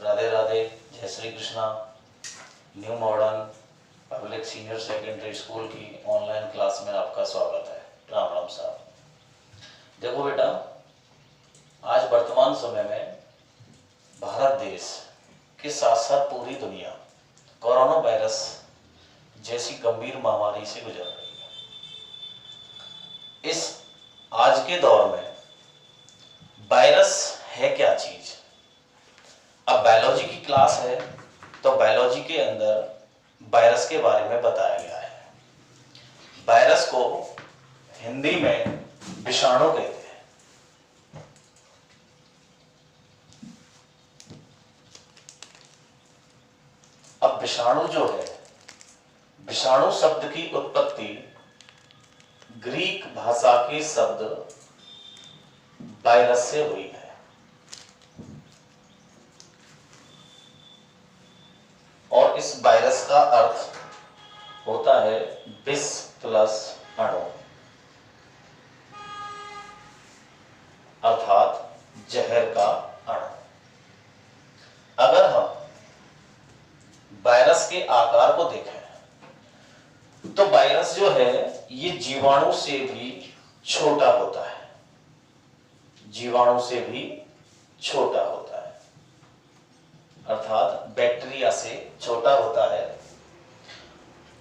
राधे राधे, जय Shri Krishna. New modern public senior secondary school की online class में आपका स्वागत है। राम राम साहब। देखो बेटा, आज वर्तमान समय में भारत देश के साथ साथ पूरी दुनिया कोरोना वायरस जैसी गंभीर महामारी से गुजर रही है। इस आज के दौर में वायरस है क्या चीज? अब बायोलॉजी की क्लास है तो बायोलॉजी के अंदर वायरस के बारे में बताया गया है। वायरस को हिंदी में विषाणु कहते हैं। अब विषाणु जो है, विषाणु शब्द की उत्पत्ति ग्रीक भाषा के शब्द वायरस से हुई है। और इस वायरस का अर्थ होता है विष प्लस अणु, अर्थात जहर का अणु। अगर हम वायरस के आकार को देखें तो वायरस जो है ये जीवाणु से भी छोटा होता है, जीवाणु से भी छोटा होता है, अर्थात बैक्टीरिया से छोटा होता है।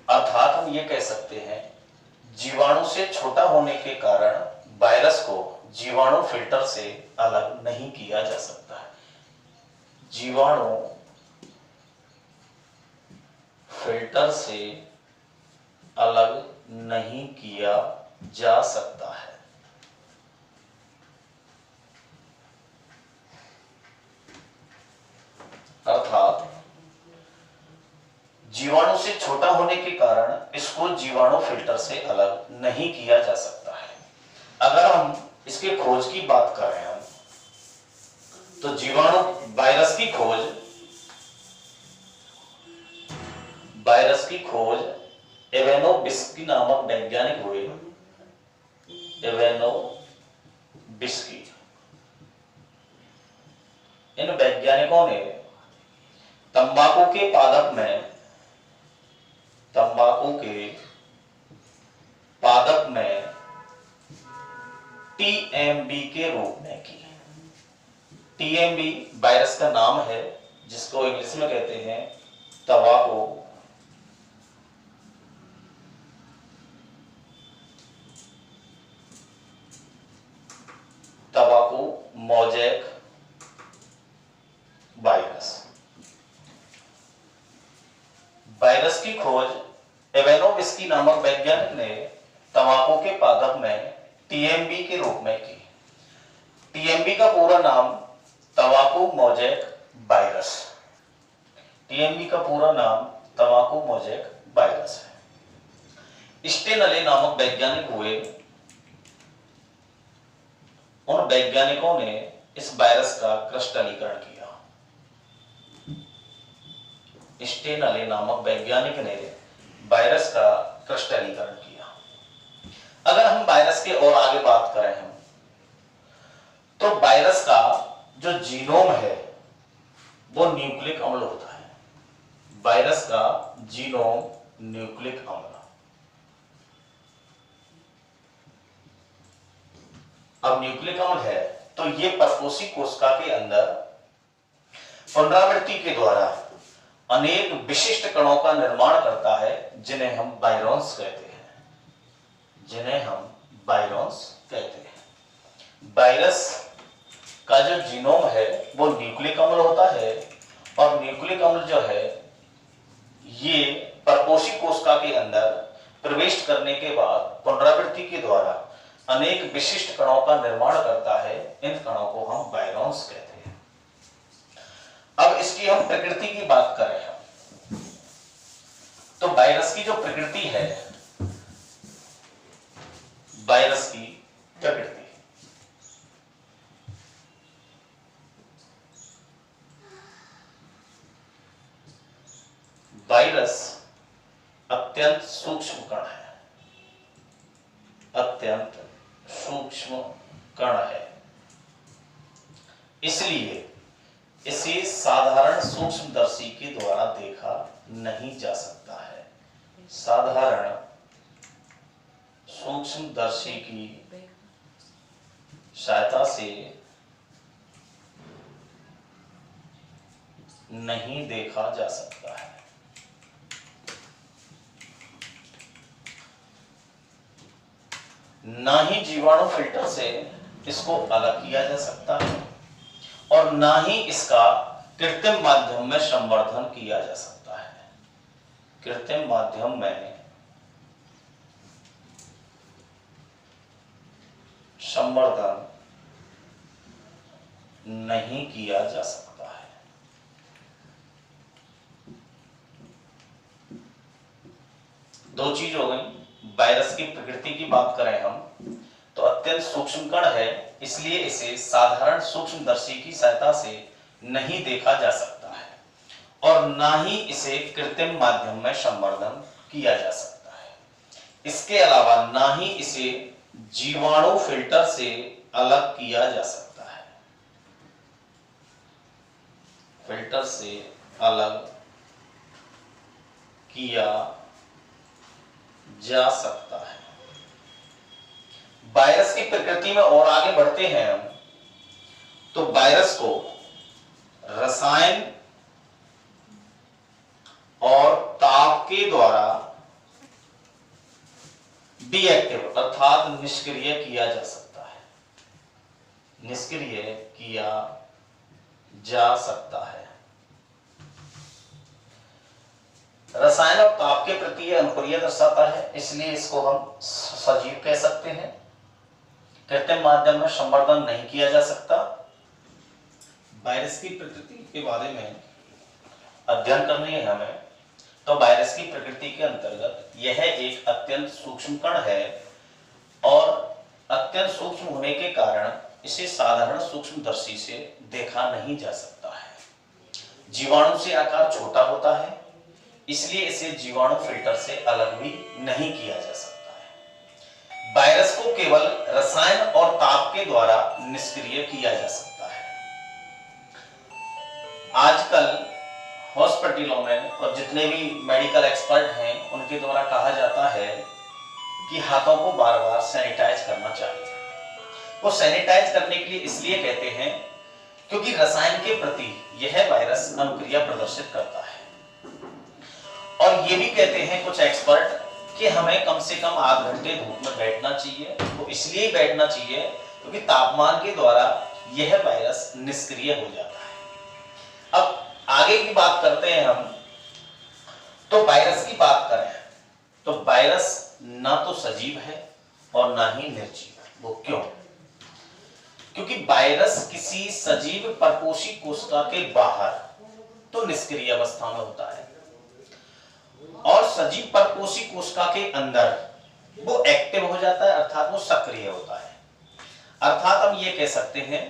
अर्थात हम ये कह सकते हैं जीवाणु से छोटा होने के कारण वायरस को जीवाणु फिल्टर से अलग नहीं किया जा सकता है। जीवाणु फिल्टर से अलग नहीं किया जा सकता है। अर्थात जीवाणु से छोटा होने के कारण इसको जीवाणु फिल्टर से अलग नहीं किया जा सकता है। अगर हम इसके खोज की बात करें हम तो जीवाणु वायरस की खोज एवेनो बिस्की नामक वैज्ञानिक हुए। एवेनो बिस्की, इन वैज्ञानिकों ने तंबाकू के पादप में टीएमबी के रूप में की। टीएमबी वायरस का नाम है जिसको इंग्लिश में कहते हैं तंबाकू मोज़ेक वायरस। वायरस की खोज एवेनो बिस्की नामक वैज्ञानिक ने तंबाकू के पादप में टीएमबी के रूप में की। टीएमबी का पूरा नाम तंबाकू मोज़ेक वायरस। टीएमबी का पूरा नाम तंबाकू मोज़ेक वायरस है। स्टेनले नामक वैज्ञानिक हुए। उन वैज्ञानिकों ने इस वायरस का क्रिस्टलीकरण किया। स्टेनले नामक वैज्ञानिक ने वायरस का क्रिस्टलीकरण किया। अगर हम वायरस के और आगे बात करें हम तो वायरस का जो जीनोम है वो न्यूक्लिक अम्ल होता है। वायरस का जीनोम न्यूक्लिक अम्ल। अब न्यूक्लिक अम्ल है तो ये परपोषी कोशिका के अंदर पुनरावृत्ति के द्वारा अनेक विशिष्ट कणों का निर्माण करता है जिन्हें हम बायरॉन्स कहते हैं। वायरस का जो जीनोम है वो न्यूक्लिक अम्ल होता है और न्यूक्लिक अम्ल जो है ये परपोषी कोशिका के अंदर प्रवेश करने के बाद पुनरावृत्ति के द्वारा अनेक विशिष्ट कणों का निर्माण करता है। इन कणों को हम बायरॉन्स कहते हैं। अब इसकी हम प्रकृति की बात करें हम तो वायरस की जो प्रकृति है, वायरस की प्रकृति वायरस अत्यंत सूक्ष्म कण है, अत्यंत सूक्ष्म कण है। इसलिए इसे साधारण सूक्ष्मदर्शी के द्वारा देखा नहीं जा सकता है। साधारण सूक्ष्मदर्शी की सहायता से नहीं देखा जा सकता है। ना ही जीवाणु फिल्टर से इसको अलग किया जा सकता है और ना ही इसका कृत्रिम माध्यम में संवर्धन किया जा सकता है। कृत्रिम माध्यम में संवर्धन नहीं किया जा सकता है। दो चीज हो गई। वायरस की प्रकृति की बात करें हम तो अत्यंत सूक्ष्म कण है, इसलिए इसे साधारण सूक्ष्मदर्शी की सहायता से नहीं देखा जा सकता है और ना ही इसे कृत्रिम माध्यम में संवर्धन किया जा सकता है। इसके अलावा ना ही इसे जीवाणु फिल्टर से अलग किया जा सकता है। फिल्टर से अलग किया जा सकता है। वायरस की प्रकृति में और आगे बढ़ते हैं हम तो वायरस को रसायन और ताप के द्वारा डीएक्टिव अर्थात निष्क्रिय किया जा सकता है। निष्क्रिय किया जा सकता है। रसायन और ताप के प्रति यह अनुक्रिया दर्शाता है, इसलिए इसको हम सजीव कह सकते हैं। कृत्रिम माध्यम में संवर्धन नहीं किया जा सकता। वायरस की प्रकृति के बारे में अध्ययन करनी है हमें तो वायरस की प्रकृति के अंतर्गत यह एक अत्यंत सूक्ष्म कण है और अत्यंत सूक्ष्म होने के कारण इसे साधारण सूक्ष्मदर्शी से देखा नहीं जा सकता है। जीवाणु से आकार छोटा होता है, इसलिए इसे जीवाणु फिल्टर से अलग भी नहीं किया जा सकता है। वायरस को केवल रसायन और ताप के द्वारा निष्क्रिय किया जा सकता है। आजकल हॉस्पिटलों में और जितने भी मेडिकल एक्सपर्ट हैं उनके द्वारा कहा जाता है कि हाथों को बार-बार सैनिटाइज करना चाहिए। वो सैनिटाइज करने के लिए इसलिए कहते हैं क्योंकि रसायन के प्रति यह वायरस अनुक्रिया प्रदर्शित करता है। और ये भी कहते हैं कुछ एक्सपर्ट कि हमें कम से कम आध घंटे धूप में बैठना चाहिए। वो इसलिए बैठना चाहिए क्योंकि तापमान के द्वारा यह वायरस निष्क्रिय हो जाता है। अब आगे की बात करते हैं हम तो वायरस की बात करें तो वायरस ना तो सजीव है और ना ही निर्जीव। वो क्यों? क्योंकि वायरस किसी सजीव परपोषी कोशिका के बाहर तो निष्क्रिय अवस्था में होता है और सजीव परपोषी कोशिका के अंदर वो एक्टिव हो जाता है अर्थात वो सक्रिय होता है। अर्थात हम ये कह सकते हैं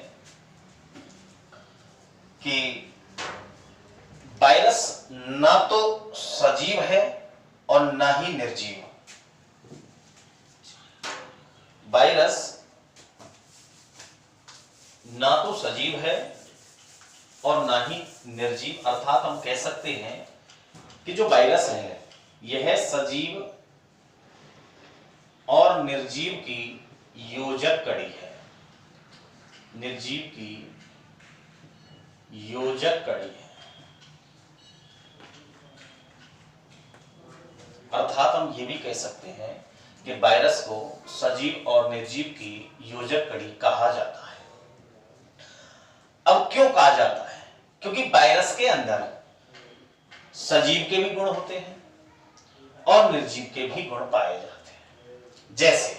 कि वायरस ना तो सजीव है और ना ही निर्जीव। वायरस ना तो सजीव है और ना ही निर्जीव। अर्थात हम कह सकते हैं कि जो वायरस है यह सजीव और निर्जीव की योजक कड़ी है। निर्जीव की योजक कड़ी है। अर्थात हम ये भी कह सकते हैं कि वायरस को सजीव और निर्जीव की योजक कड़ी कहा जाता है। अब क्यों कहा जाता है? क्योंकि वायरस के अंदर सजीव के भी गुण होते हैं और निर्जीव के भी गुण पाए जाते हैं। जैसे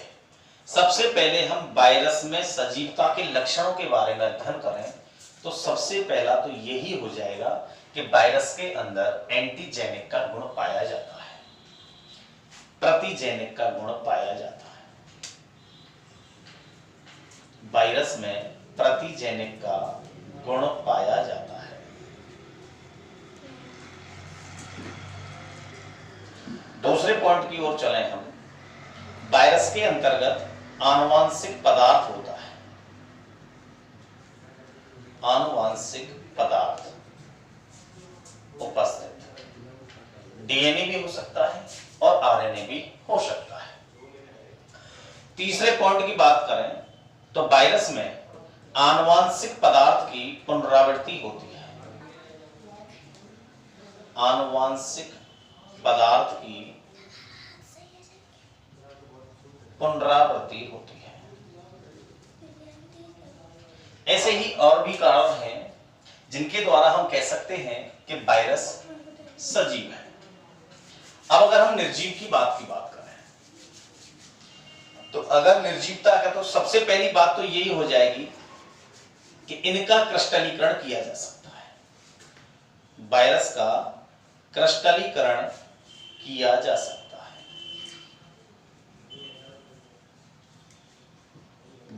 सबसे पहले हम वायरस में सजीवता के लक्षणों के बारे में अध्ययन करें तो सबसे पहला तो यही हो जाएगा कि वायरस के अंदर एंटीजेनिक का गुण पाया जाता है, प्रतिजेनिक का गुण पाया जाता है। वायरस में प्रतिजेनिक का गुण पाया जाता है। दूसरे पॉइंट की ओर चलें हम। वायरस के अंतर्गत आनुवांशिक पदार्थ होता है। आनुवांशिक पदार्थ डीएनए भी हो सकता है और आरएनए भी हो सकता है। तीसरे पॉइंट की बात करें तो वायरस में आनुवांशिक पदार्थ की पुनरावृत्ति होती है। आनुवांशिक पदार्थ की पुनरावृत्ति होती है। ऐसे ही और भी कारण हैं जिनके द्वारा हम कह सकते हैं कि वायरस सजीव है। अब अगर हम निर्जीव की बात करें तो अगर निर्जीवता का तो सबसे पहली बात तो यही हो जाएगी कि इनका क्रिस्टलीकरण किया जा सकता है। वायरस का क्रिस्टलीकरण किया जा सकता है।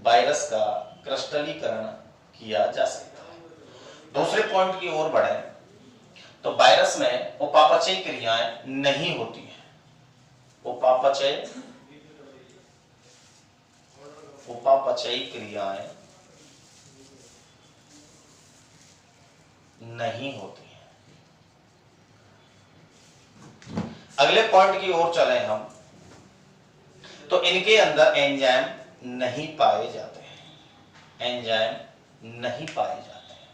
वायरस का क्रिस्टलीकरण किया जा सकता है। दूसरे पॉइंट की ओर बढ़े तो वायरस में उपापचयी क्रियाएं नहीं होती हैं। उपापचयी क्रियाएं नहीं होती हैं। अगले पॉइंट की ओर चलें हम तो इनके अंदर एंजाइम नहीं पाए जाते हैं। एंजाइम नहीं पाए जाते हैं।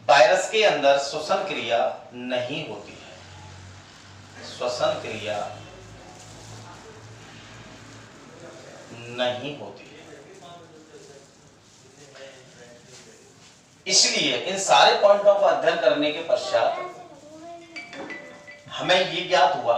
वायरस के अंदर श्वसन क्रिया नहीं होती है। श्वसन क्रिया नहीं होती है। इसलिए इन सारे पॉइंटों का अध्ययन करने के पश्चात हमें यह ज्ञात हुआ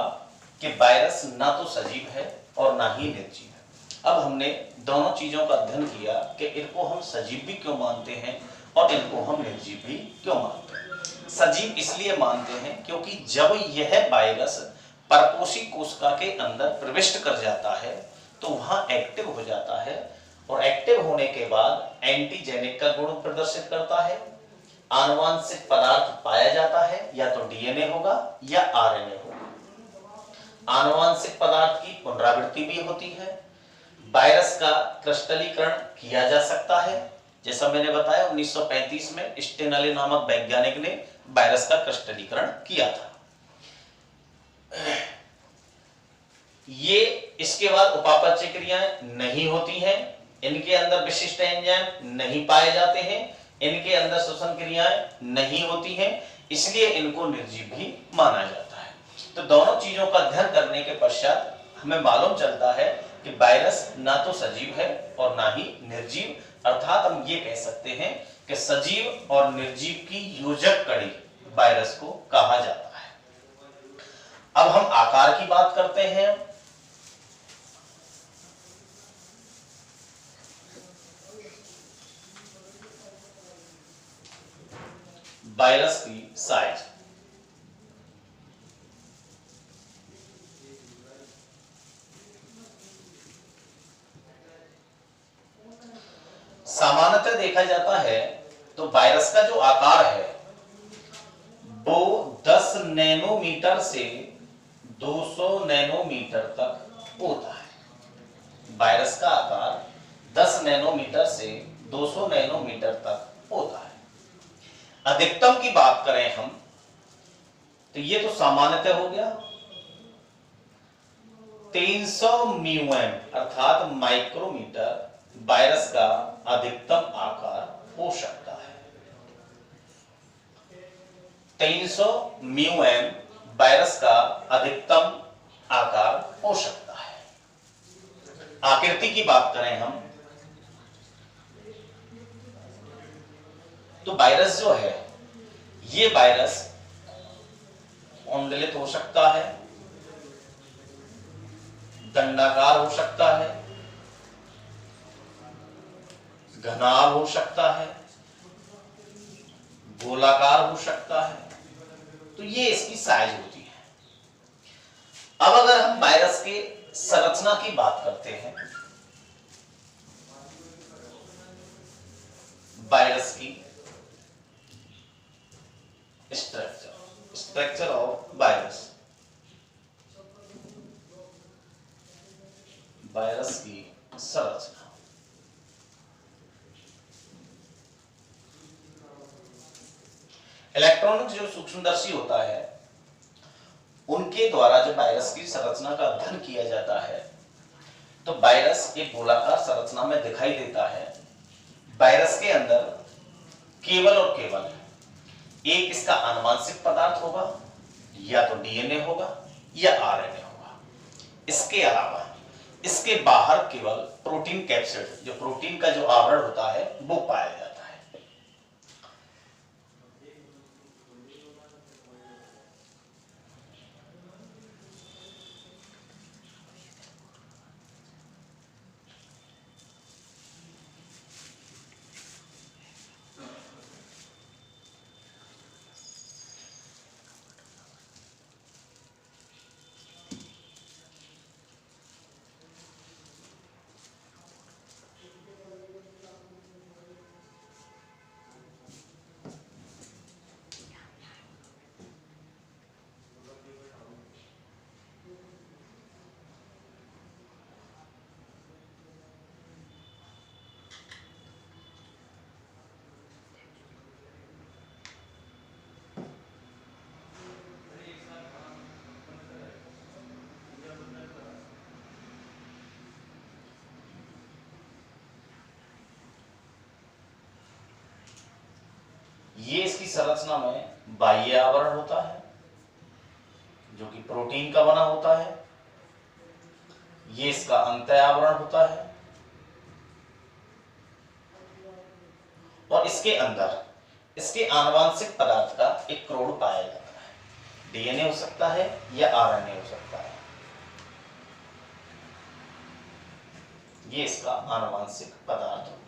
कि वायरस ना तो सजीव है और ना ही निर्जीव है। अब हमने दोनों चीजों का अध्ययन किया कि इनको हम सजीव भी क्यों मानते हैं और इनको हम निर्जीव भी क्यों मानते हैं। सजीव इसलिए मानते हैं क्योंकि जब यह वायरस परपोषी कोशिका के अंदर प्रविष्ट कर जाता है तो वहां एक्टिव हो जाता है और एक्टिव होने के बाद एंटीजेनिक का गुण प्रदर्शित करता है। आनुवांशिक पदार्थ पाया जाता है, या तो डीएनए होगा या आरएनए होगा। आनुवांशिक पदार्थ की पुनरावृत्ति भी होती है। वायरस का क्रिस्टलीकरण किया जा सकता है। जैसा मैंने बताया 1935 में स्टेनले नामक वैज्ञानिक ने वायरस का क्रिस्टलीकरण किया था। ये इसके बाद उपापचय क्रियाएं नहीं होती हैं। इनके अंदर विशिष्ट एंजाइम नहीं पाए जाते हैं। इनके अंदर श्वसन क्रियाएं नहीं होती हैं, इसलिए इनको निर्जीव भी माना जाता है। तो दोनों चीजों का अध्ययन करने के पश्चात हमें मालूम चलता है कि वायरस ना तो सजीव है और ना ही निर्जीव, अर्थात हम ये कह सकते हैं कि सजीव और निर्जीव की योजक कड़ी वायरस को कहा जाता है। अब हम आकार की बात करते हैं। वायरस की साइज। सामान्यतः देखा जाता है तो वायरस का जो आकार है वो 10 नैनोमीटर से 200 नैनोमीटर तक होता है। वायरस का आकार 10 नैनोमीटर से 200 नैनोमीटर तक होता है। अधिकतम की बात करें हम तो ये तो सामान्यतः हो गया 300 म्यूएम अर्थात माइक्रोमीटर वायरस का अधिकतम आकार हो सकता है। 300 म्यूएम वायरस का अधिकतम आकार हो सकता है। आकृति की बात करें हम तो वायरस जो है ये वायरस उंडलित हो सकता है, दंडाकार हो सकता है, घनाभ हो सकता है, गोलाकार हो सकता है। तो ये इसकी साइज होती है। अब अगर हम वायरस के संरचना की बात करते हैं, वायरस की स्ट्रक्चर ऑफ वायरस, वायरस की संरचना। इलेक्ट्रॉनिक जो सूक्ष्मदर्शी होता है उनके इनके द्वारा जब वायरस की संरचना का अध्ययन किया जाता है तो वायरस एक गोलाकार संरचना में दिखाई देता है। वायरस के अंदर केवल और केवल एक इसका आनुवंशिक पदार्थ होगा, या तो डीएनए होगा या आरएनए होगा। इसके अलावा इसके बाहर केवल प्रोटीन कैप्सिड, जो प्रोटीन का जो आवरण होता है, वो पाया जाता है। ये इसकी संरचना में बाह्य आवरण होता है जो कि प्रोटीन का बना होता है। ये इसका अंतः आवरण होता है और इसके अंदर इसके आनुवंशिक पदार्थ का एक क्रोड पाया जाता है। डीएनए हो सकता है या आरएनए हो सकता है। ये इसका आनुवंशिक पदार्थ हो गया।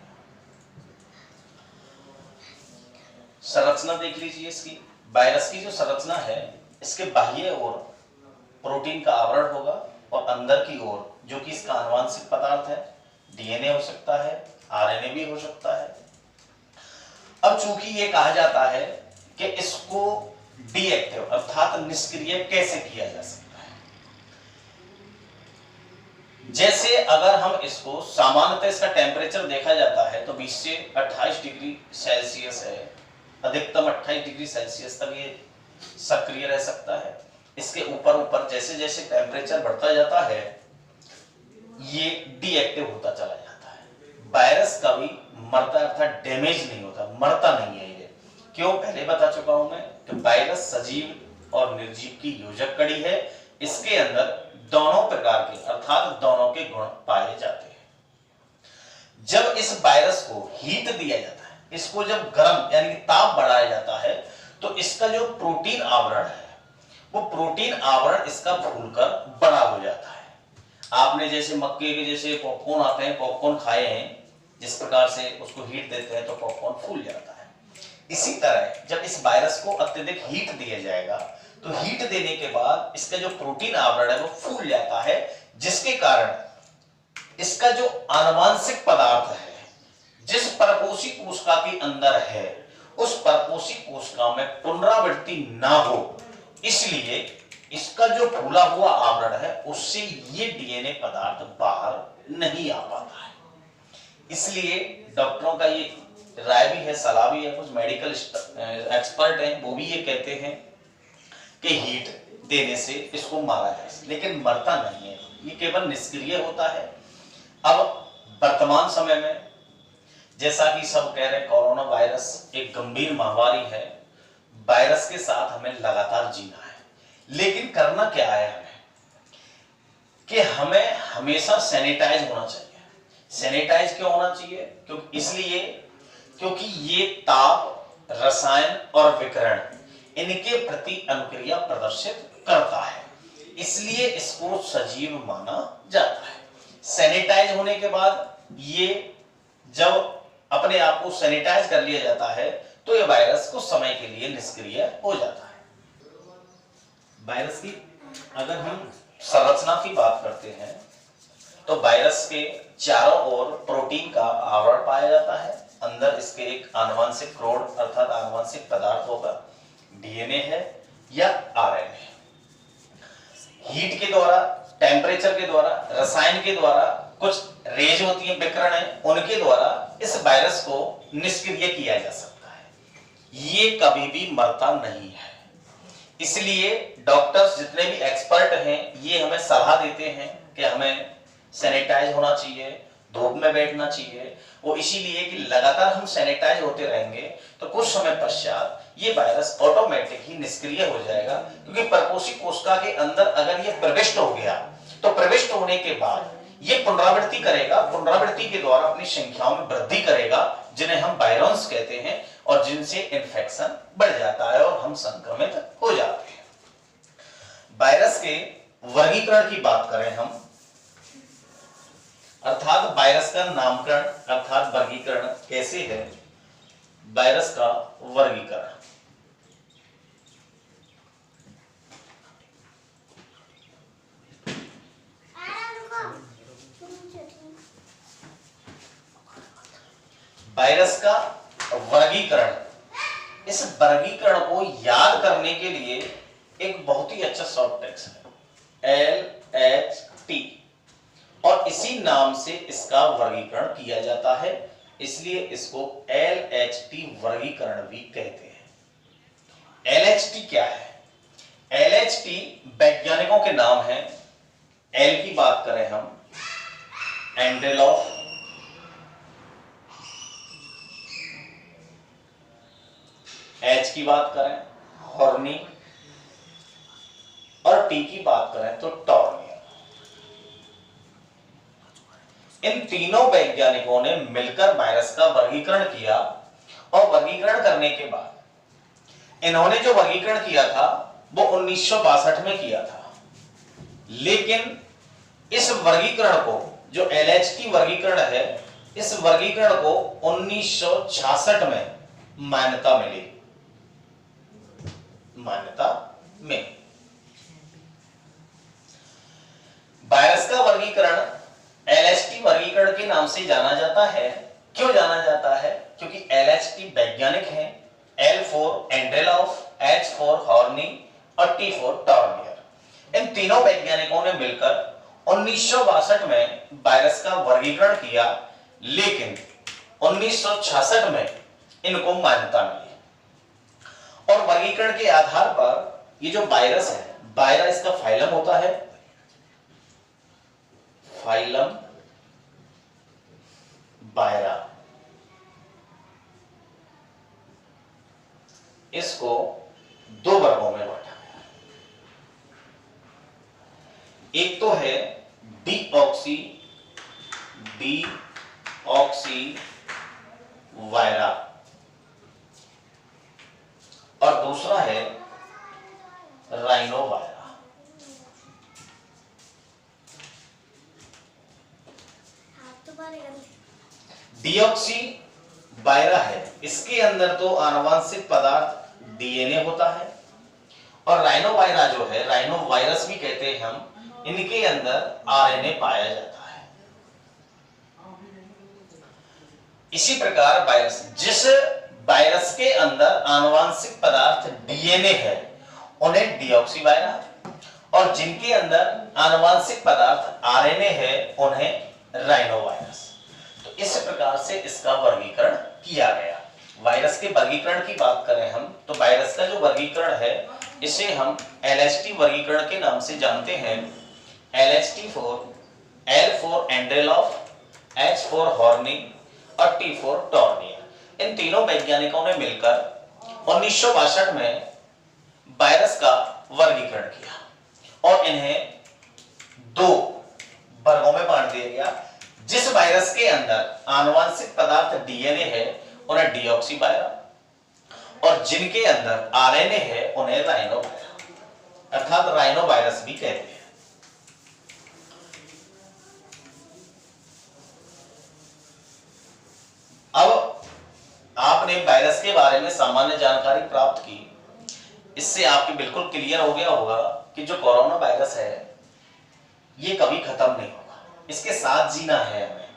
संरचना देख लीजिए इसकी। वायरस की जो संरचना है, इसके बाह्य ओर प्रोटीन का आवरण होगा और अंदर की ओर जो कि इसका आनुवंशिक पदार्थ है, डीएनए हो सकता है, आरएनए भी हो सकता है। अब चूंकि ये कहा जाता है कि इसको डीएक्टिव अर्थात निष्क्रिय कैसे किया जा सकता है। जैसे अगर हम इसको सामान्यतः इसका टेम्परेचर देखा जाता है तो 20 से 28 डिग्री सेल्सियस है, अधिकतम 28 डिग्री सेल्सियस तक ये सक्रिय रह सकता है। इसके ऊपर ऊपर जैसे जैसे टेम्परेचर बढ़ता जाता है ये डीएक्टिव होता चला जाता है। वायरस कभी मरता अर्थात डैमेज नहीं होता, मरता नहीं है ये। क्यों, पहले बता चुका हूं मैं कि वायरस सजीव और निर्जीव की योजक कड़ी है। इसके अंदर दोनों प्रकार के अर्थात दोनों के गुण पाए जाते हैं। जब इस वायरस को हीट दिया जाता है, इसको जब गर्म यानी कि ताप बढ़ाया जाता है, तो इसका जो प्रोटीन आवरण है वो प्रोटीन आवरण इसका फूलकर बड़ा हो जाता है। आपने जैसे मक्के के जैसे पॉपकॉर्न आते हैं, पॉपकॉर्न खाए हैं, जिस प्रकार से उसको हीट देते हैं तो पॉपकॉर्न फूल जाता है। इसी तरह जब इस वायरस को अत्यधिक हीट दिया जाएगा तो हीट देने के बाद इसका जो प्रोटीन आवरण है वो फूल जाता है, जिसके कारण इसका जो आनुवंशिक पदार्थ है जिस परपोषी कोशिका के अंदर है उस परपोषी कोशिका में पुनरावृत्ति ना हो, इसलिए इसका जो फूला हुआ आवरण है उससे ये डीएनए पदार्थ बाहर नहीं आ पाता है। इसलिए डॉक्टरों का ये राय भी है, सलाह भी है, कुछ मेडिकल एक्सपर्ट हैं वो भी ये कहते हैं कि हीट देने से इसको मारा जाए, लेकिन मरता नहीं है, ये केवल निष्क्रिय होता है। अब वर्तमान समय में जैसा कि सब कह रहे हैं कोरोना वायरस एक गंभीर महामारी है, वायरस के साथ हमें लगातार जीना है। लेकिन करना क्या है हमें कि हमें हमेशा सैनिटाइज होना चाहिए। सैनिटाइज क्यों होना चाहिए? क्योंकि इसलिए क्योंकि ये ताप, रसायन और विकिरण इनके प्रति अनुक्रिया प्रदर्शित करता है, इसलिए इसको सजीव माना जाता है। सैनिटाइज होने के बाद ये जब अपने आप को सैनिटाइज कर लिया जाता है तो ये वायरस कुछ समय के लिए निष्क्रिय हो जाता है। वायरस की अगर हम संरचना की बात करते हैं तो वायरस के चारों ओर प्रोटीन का आवरण पाया जाता है। अंदर इसके एक आनुवंशिक क्रोड अर्थात आनुवंशिक पदार्थ होगा, डीएनए है या आरएनए है। हीट के द्वारा, टेम्परेचर के द्वारा, रसायन के द्वारा, कुछ रेज होती है, विकिरण है, उनके द्वारा इस वायरस को निष्क्रिय किया जा सकता है। ये कभी भी मरता नहीं है। इसलिए डॉक्टर्स जितने भी एक्सपर्ट हैं ये हमें सलाह देते हैं कि हमें सैनिटाइज होना चाहिए, धूप में बैठना चाहिए। वो इसीलिए कि लगातार हम सैनिटाइज होते रहेंगे तो कुछ समय पश्चात ये वायरस ऑटोमेटिक ही निष्क्रिय हो जाएगा, क्योंकि परपोषी कोशिका के अंदर अगर ये प्रविष्ट हो गया तो प्रविष्ट होने के बाद ये पुनरावृत्ति करेगा, पुनरावृत्ति के द्वारा अपनी संख्याओं में वृद्धि करेगा, जिन्हें हम वायरस कहते हैं, और जिनसे इन्फेक्शन बढ़ जाता है और हम संक्रमित हो जाते हैं। वायरस के वर्गीकरण की बात करें हम, अर्थात वायरस का नामकरण अर्थात वर्गीकरण कैसे है। वायरस का वर्गीकरण, वायरस का वर्गीकरण, इस वर्गीकरण को याद करने के लिए एक बहुत ही अच्छा शॉर्ट टेक्स्ट है LHT, और इसी नाम से इसका वर्गीकरण किया जाता है, इसलिए इसको LHT वर्गीकरण भी कहते हैं। LHT क्या है? LHT वैज्ञानिकों के नाम हैं। L की बात करें हम, एंड्रेलॉफ, H की बात करें हॉर्नी, और T की बात करें तो टॉर्नियर। इन तीनों वैज्ञानिकों ने मिलकर वायरस का वर्गीकरण किया, और वर्गीकरण करने के बाद इन्होंने जो वर्गीकरण किया था वो 1962 में किया था, लेकिन इस वर्गीकरण को, जो LHT वर्गीकरण है, इस वर्गीकरण को 1966 में मान्यता मिली। मान्यता में वायरस का वर्गीकरण LHT वर्गीकरण के नाम से जाना जाता है। क्यों जाना जाता है? क्योंकि LHT वैज्ञानिक हैं, L फॉर एंड्रेलॉफ, H फॉर हॉर्नी और T फॉर टॉर्नियर। इन तीनों वैज्ञानिकों ने मिलकर 1962 में वायरस का वर्गीकरण किया, लेकिन 1966 में इनको मान्यता मिली, और वर्गीकरण के आधार पर ये जो वायरस है, वायरस इसका फाइलम होता है, फाइलम वायरा, इसको दो वर्गों में बांटा गया। एक तो है डीऑक्सी वायरा, और दूसरा है राइनो वायरा। डीऑक्सी वायरा है, इसके अंदर तो आनुवंशिक पदार्थ DNA होता है, और राइनो वायरा जो है, राइनो वायरस भी कहते हैं हम, इनके अंदर RNA पाया जाता है। इसी प्रकार वायरस, जिस वायरस के अंदर आनुवंशिक पदार्थ DNA है उन्हें डीऑक्सी वायरा, और जिनके अंदर आनुवंशिक पदार्थ RNA है उन्हें राइनो वायरस। तो इस प्रकार से इसका वर्गीकरण किया गया। वायरस के वर्गीकरण की बात करें हम, तो वायरस का जो वर्गीकरण है इसे हम LHT वर्गीकरण के नाम से जानते हैं। LHT फॉर L फॉर एंड्रेलॉफ, H फॉर हॉर्नी और T फॉर टॉर्नियर। इन तीनों वैज्ञानिकों ने मिलकर 1962 में वायरस का वर्गीकरण किया, और इन्हें दो वर्गों में बांट दिया गया। जिस वायरस के अंदर आनुवंशिक पदार्थ DNA है उन्हें डीऑक्सी वायरा, और जिनके अंदर RNA है उन्हें राइनो वायरा, अर्थात राइनो वायरस भी कहते हैं। अब आपने वायरस के बारे में सामान्य जानकारी प्राप्त की, इससे आपको बिल्कुल क्लियर हो गया होगा कि जो कोरोना वायरस है ये कभी खत्म नहीं होगा, इसके साथ जीना है हमें,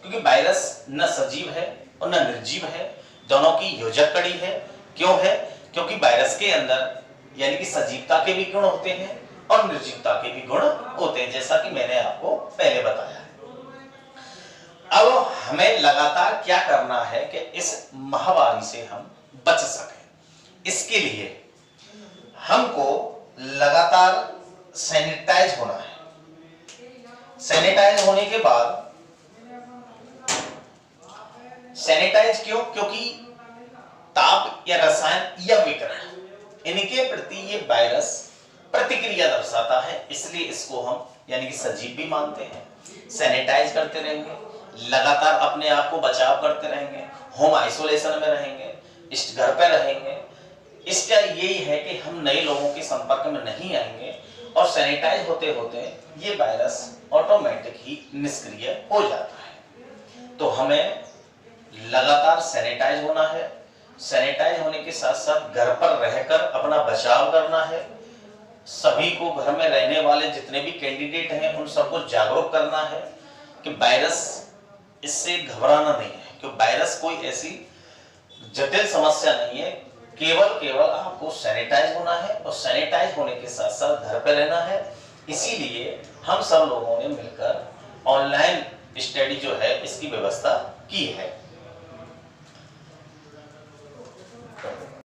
क्योंकि वायरस न सजीव है और न निर्जीव है, दोनों की योजक कड़ी है। क्यों है? क्योंकि वायरस के अंदर यानी कि सजीवता के भी गुण होते हैं और निर्जीवता के भी गुण होते हैं, जैसा कि मैंने आपको पहले बताया है। अब हमें लगातार क्या करना है कि इस महामारी से हम बच सकें। इसके लिए हमको लगातार सैनिटाइज होना है। सैनिटाइज होने के बाद, सैनिटाइज क्यों? क्योंकि ताप या रसायन या विकिरण इनके प्रति ये वायरस प्रतिक्रिया दर्शाता है, इसलिए इसको हम यानी कि सजीव भी मानते हैं। सैनिटाइज करते रहेंगे, लगातार अपने आप को बचाव करते रहेंगे, होम आइसोलेशन में रहेंगे, इस घर पे रहेंगे। इसका यही है कि हम नए लोगों के संपर्क में नहीं आएंगे और सैनिटाइज होते होते ये वायरस ऑटोमेटिक ही निष्क्रिय हो जाता है। तो हमें लगातार सैनिटाइज होना है। सैनिटाइज होने के साथ साथ घर पर रहकर अपना बचाव करना है। सभी को, घर में रहने वाले जितने भी कैंडिडेट हैं, उन सबको जागरूक करना है कि वायरस, इससे घबराना नहीं है, क्योंकि वायरस कोई ऐसी जटिल समस्या नहीं है। केवल आपको सैनिटाइज होना है और सैनिटाइज होने के साथ साथ घर पे रहना है। इसीलिए हम सब लोगों ने मिलकर ऑनलाइन स्टडी जो है इसकी व्यवस्था की है।